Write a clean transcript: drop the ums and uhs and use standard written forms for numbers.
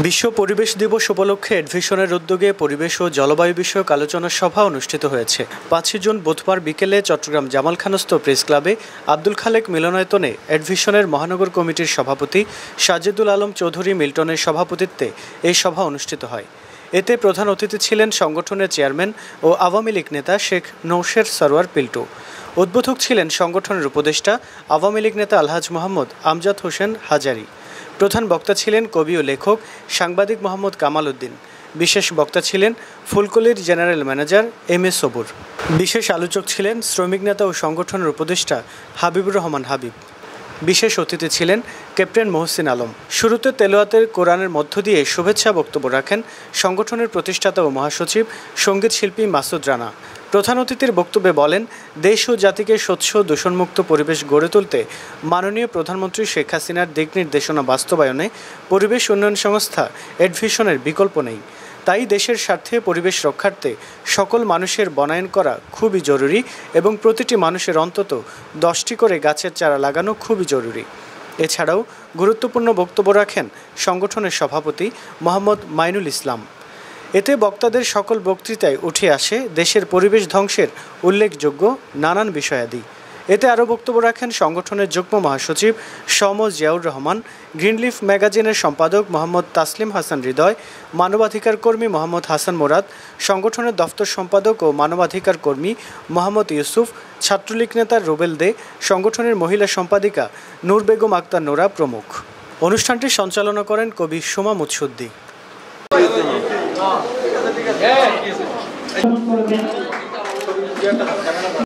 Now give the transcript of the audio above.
বিশ্ব পরিবেশ দিবস উপলক্ষে এডভিশনের উদ্যোগে পরিবেশ ও জলবায়ু বিষয়ক আলোচনা সভা অনুষ্ঠিত হয়েছে। 5 জুন বুধবার বিকেলে চট্টগ্রাম জামাল খানস্ত প্রেস ক্লাবে আব্দুল খালেক মিলনায়তনে এডভিশনের মহানগর কমিটির সভাপতি সাজেদুল আলম চৌধুরী মিল্টনের সভাপতিত্বে এই সভা অনুষ্ঠিত হয়। এতে প্রধান অতিথি ছিলেন সংগঠনের চেয়ারম্যান ও আওয়ামী লীগ নেতা শেখ নৌশের সরওয়ার পিল্টু। উদ্বোধক ছিলেন সংগঠনের উপদেষ্টা আওয়ামী লীগ নেতা আলহাজ মোহাম্মদ আমজাদ হোসেন হাজারি। প্রধান বক্তা ছিলেন কবি ও লেখক সাংবাদিক মোহাম্মদ কামাল উদ্দিন। বিশেষ বক্তা ছিলেন ফুলকলির জেনারেল ম্যানেজার এম.এ. সবুর। বিশেষ আলোচক ছিলেন শ্রমিক নেতা ও সংগঠনের উপদেষ্টা হাবিবুর রহমান হাবিব। বিশেষ অতিথি ছিলেন ক্যাপ্টেন মহসিন আলম। শুরুতে তেলাওয়াতের কোরআনের মধ্য দিয়ে শুভেচ্ছা বক্তব্য রাখেন সংগঠনের প্রতিষ্ঠাতা ও মহাসচিব সঙ্গীত শিল্পী মাসুদ রানা। প্রধান অতিথির বক্তব্যে বলেন, দেশ ও জাতিকে স্বচ্ছ দূষণমুক্ত পরিবেশ গড়ে তুলতে মাননীয় প্রধানমন্ত্রী শেখ হাসিনার দিক নির্দেশনা বাস্তবায়নে পরিবেশ উন্নয়ন সংস্থা এডভিশনের বিকল্প নেই। তাই দেশের স্বার্থে পরিবেশ রক্ষার্থে সকল মানুষের বনায়ন করা খুবই জরুরি এবং প্রতিটি মানুষের অন্তত 10টি করে গাছের চারা লাগানো খুবই জরুরি। এছাড়াও গুরুত্বপূর্ণ বক্তব্য রাখেন সংগঠনের সভাপতি মোহাম্মদ মাইনুল ইসলাম। এতে বক্তাদের সকল বক্তৃতায় উঠে আসে দেশের পরিবেশ ধ্বংসের উল্লেখযোগ্য নানান বিষয়াদি। এতে আরও বক্তব্য রাখেন সংগঠনের যুগ্ম মহাসচিব সমজ জিয়াউর রহমান, গ্রিনলিফ ম্যাগাজিনের সম্পাদক মোহাম্মদ তাসলিম হাসান হৃদয়, মানবাধিকার কর্মী মোহাম্মদ হাসান মোরাদ, সংগঠনের দফতর সম্পাদক ও মানবাধিকার কর্মী মোহাম্মদ ইউসুফ, ছাত্রলীগ নেতা রুবেল দে, সংগঠনের মহিলা সম্পাদিকা নূর বেগম আক্তার নোরা প্রমুখ। অনুষ্ঠানটি সঞ্চালনা করেন কবি সোমা মুৎসুদ্দি।